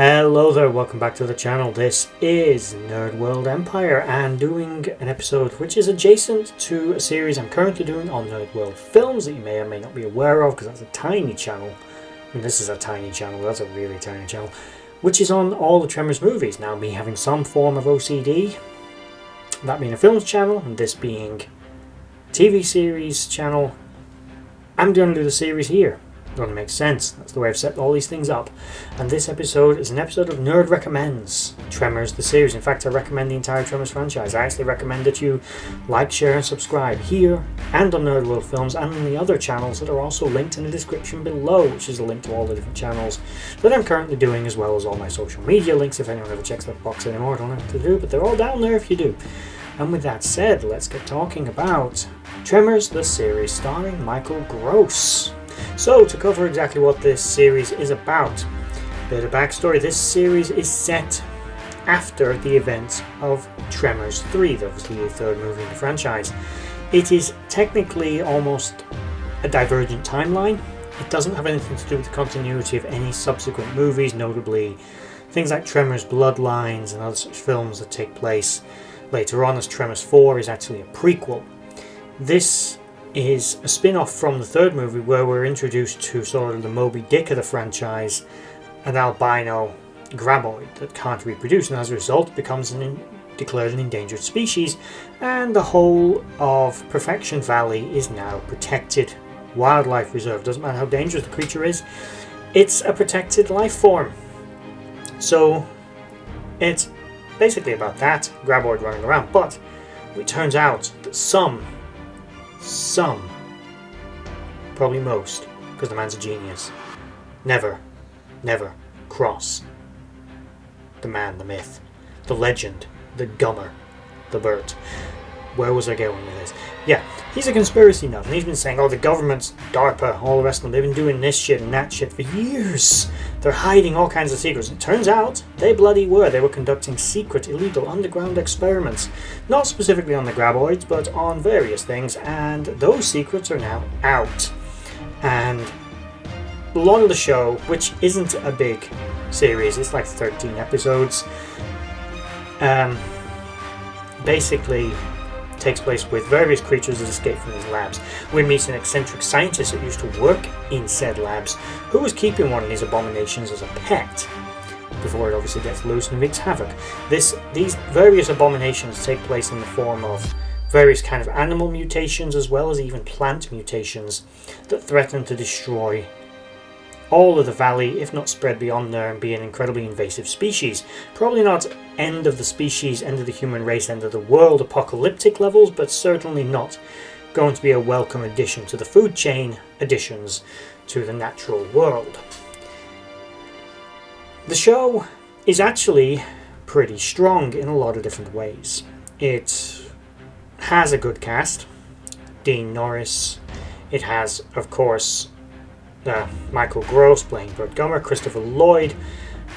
Hello there, welcome back to the channel. This is Nerd World Empire and doing an episode which is adjacent to a series I'm currently doing on Nerd World Films that you may or may not be aware of because that's a tiny channel. I mean, this is a tiny channel, that's a really tiny channel, which is on all the Tremors movies. Now, me having some form of OCD, that being a films channel and this being a TV series channel, I'm going to do the series here. It only makes sense. That's the way I've set all these things up. And this episode is an episode of Nerd Recommends Tremors, the series. In fact, I recommend the entire Tremors franchise. I actually recommend that you like, share and subscribe here and on Nerd World Films and on the other channels that are also linked in the description below, which is a link to all the different channels that I'm currently doing, as well as all my social media links. If anyone ever checks that box anymore, I don't have to do, but they're all down there if you do. And with that said, let's get talking about Tremors, the series, starring Michael Gross. So, to cover exactly what this series is about, a bit of backstory. This series is set after the events of Tremors 3, obviously the third movie in the franchise. It is technically almost a divergent timeline. It doesn't have anything to do with the continuity of any subsequent movies, notably things like Tremors Bloodlines and other such films that take place later on, as Tremors 4 is actually a prequel. This is a spin-off from the third movie where we're introduced to sort of the Moby Dick of the franchise, an albino graboid that can't reproduce, and as a result becomes declared an endangered species, and the whole of Perfection Valley is now protected wildlife reserve. Doesn't matter how dangerous the creature is, it's a protected life form. So it's basically about that graboid running around, but it turns out that some, probably most, because the man's a genius, never cross the man, the myth, the legend, the Gummer, the Bert. Where was I going with this? Yeah, he's a conspiracy nut, and he's been saying, oh, the government's DARPA, all the rest of them, they've been doing this shit and that shit for years. They're hiding all kinds of secrets. It turns out they bloody were. They were conducting secret, illegal, underground experiments. Not specifically on the graboids, but on various things, and those secrets are now out. And a lot of the show, which isn't a big series, it's like 13 episodes, basically takes place with various creatures that escape from these labs. We meet an eccentric scientist that used to work in said labs who was keeping one of these abominations as a pet before it obviously gets loose and wreaks havoc. These various abominations take place in the form of various kind of animal mutations as well as even plant mutations that threaten to destroy all of the valley, if not spread beyond there, and be an incredibly invasive species. Probably not end of the species, end of the human race, end of the world apocalyptic levels, but certainly not going to be a welcome addition to the food chain, additions to the natural world. The show is actually pretty strong in a lot of different ways. It has a good cast. Dean Norris. It has, of course, Michael Gross playing Bert Gummer, Christopher Lloyd,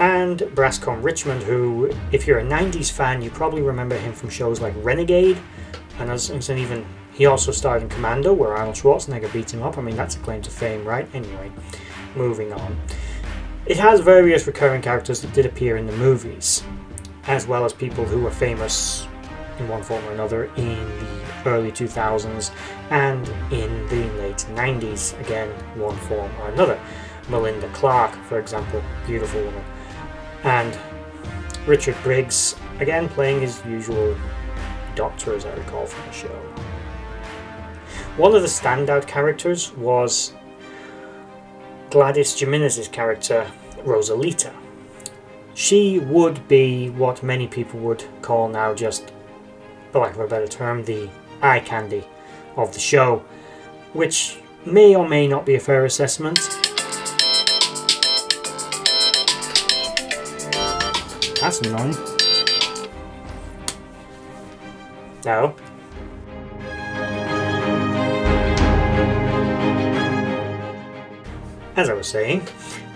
and Brascombe Richmond, who, if you're a 90s fan, you probably remember him from shows like Renegade, and even he also starred in Commando, where Arnold Schwarzenegger beat him up. I mean, that's a claim to fame, right? Anyway, moving on. It has various recurring characters that did appear in the movies, as well as people who were famous in one form or another in the early 2000s and in the late 90s, again, one form or another. Melinda Clark, for example, beautiful woman. And Richard Briggs, again, playing his usual doctor, as I recall from the show. One of the standout characters was Gladys Jimenez's character, Rosalita. She would be what many people would call now, just for lack of a better term, the eye candy of the show, which may or may not be a fair assessment. That's annoying. No. As I was saying,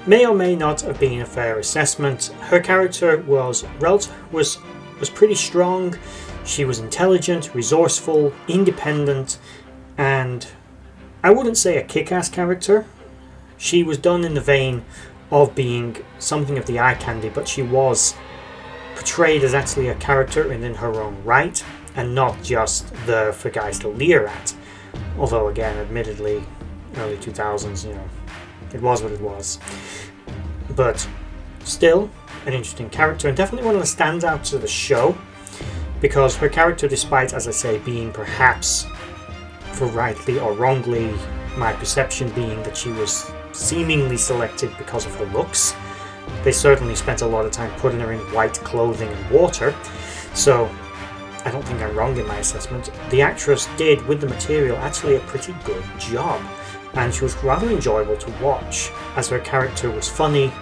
may or may not have been a fair assessment. Her character was pretty strong. She was intelligent, resourceful, independent, and I wouldn't say a kick-ass character. She was done in the vein of being something of the eye candy, but she was portrayed as actually a character in her own right, and not just there for guys to leer at. Although again, admittedly, early 2000s, it was what it was. But still, an interesting character, and definitely one of the standouts of the show, because her character, despite, as I say, being perhaps, for rightly or wrongly, my perception being that she was seemingly selected because of her looks, they certainly spent a lot of time putting her in white clothing and water, so I don't think I'm wrong in my assessment. The actress did, with the material, actually a pretty good job, and she was rather enjoyable to watch, as her character was funny,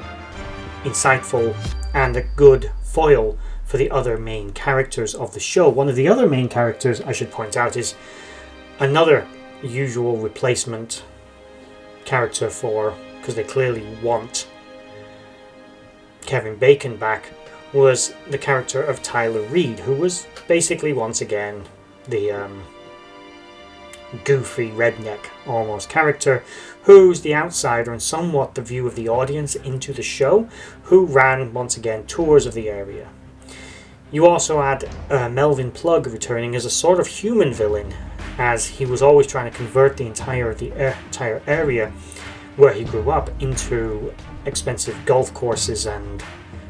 insightful, and a good foil for the other main characters of the show. One of the other main characters, I should point out, is another usual replacement character because they clearly want Kevin Bacon back, was the character of Tyler Reed, who was basically once again the goofy redneck almost character, who's the outsider and somewhat the view of the audience into the show, who ran once again tours of the area. You also had Melvin Plugg returning as a sort of human villain, as he was always trying to convert the entire area where he grew up into expensive golf courses and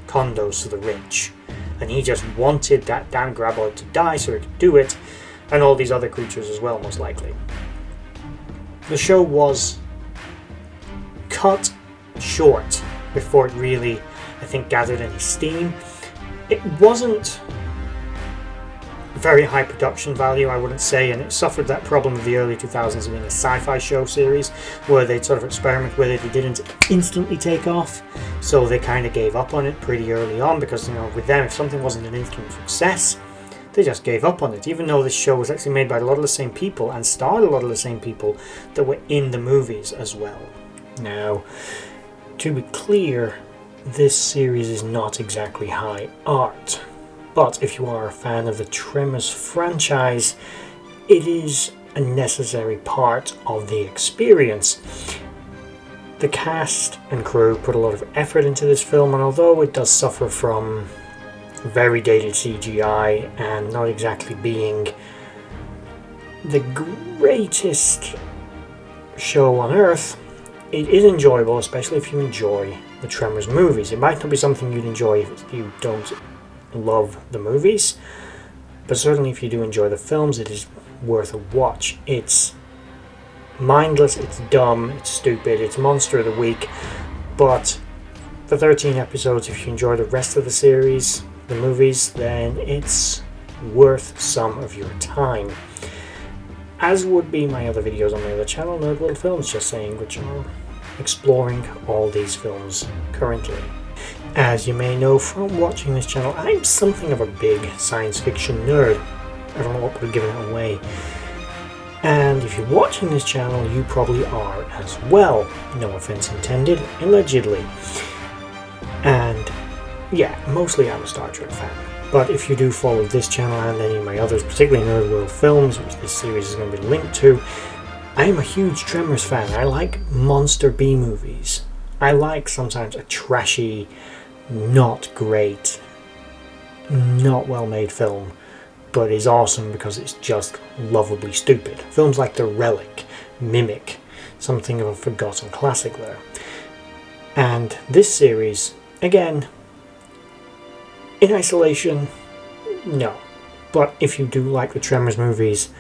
condos for the rich, and he just wanted that damn graboid to die so he could do it, and all these other creatures as well, most likely. The show was cut short before it really, I think, gathered any steam. It wasn't very high production value, I wouldn't say, and it suffered that problem of the early 2000s being a sci-fi show series where they'd sort of experiment with it. It didn't instantly take off, so they kind of gave up on it pretty early on, because with them, if something wasn't an instant success, they just gave up on it, even though this show was actually made by a lot of the same people and starred a lot of the same people that were in the movies as well. Now, to be clear, this series is not exactly high art, but if you are a fan of the Tremors franchise, it is a necessary part of the experience. The cast and crew put a lot of effort into this film, and although it does suffer from very dated CGI and not exactly being the greatest show on earth, it is enjoyable, especially if you enjoy the Tremors movies. It might not be something you'd enjoy if you don't love the movies, but certainly if you do enjoy the films, it is worth a watch. It's mindless, it's dumb, it's stupid, it's Monster of the Week, but for 13 episodes, if you enjoy the rest of the series, the movies, then it's worth some of your time. As would be my other videos on my other channel, Nerd World Films, just saying, which are exploring all these films currently. As you may know from watching this channel, I'm something of a big science fiction nerd. I don't know what would give it away. And if you're watching this channel, you probably are as well. No offense intended, allegedly. And yeah, mostly I'm a Star Trek fan. But if you do follow this channel and any of my others, particularly Nerd World Films, which this series is going to be linked to, I am a huge Tremors fan. I like monster B-movies. I like sometimes a trashy, not great, not well-made film, but is awesome because it's just lovably stupid. Films like The Relic, Mimic, something of a forgotten classic there. And this series, again, in isolation, no. But if you do like the Tremors movies,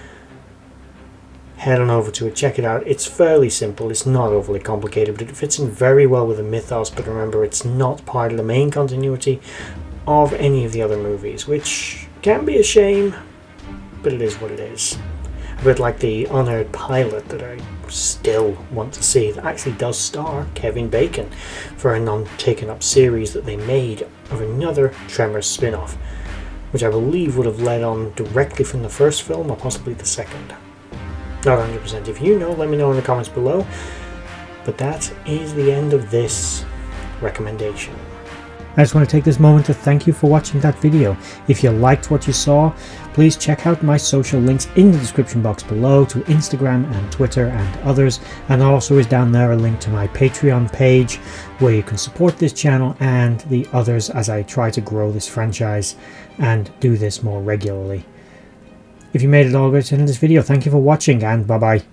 head on over to it, check it out. It's fairly simple, it's not overly complicated, but it fits in very well with the mythos, but remember, it's not part of the main continuity of any of the other movies, which can be a shame, but it is what it is. A bit like the unaired pilot that I still want to see, that actually does star Kevin Bacon for a non-taken up series that they made of another Tremors spin-off, which I believe would have led on directly from the first film or possibly the second. Not 100%. If you know, let me know in the comments below. But that is the end of this recommendation. I just want to take this moment to thank you for watching that video. If you liked what you saw, please check out my social links in the description box below to Instagram and Twitter and others, and also is down there a link to my Patreon page where you can support this channel and the others as I try to grow this franchise and do this more regularly. If you made it all the way to the end of this video, thank you for watching, and bye bye.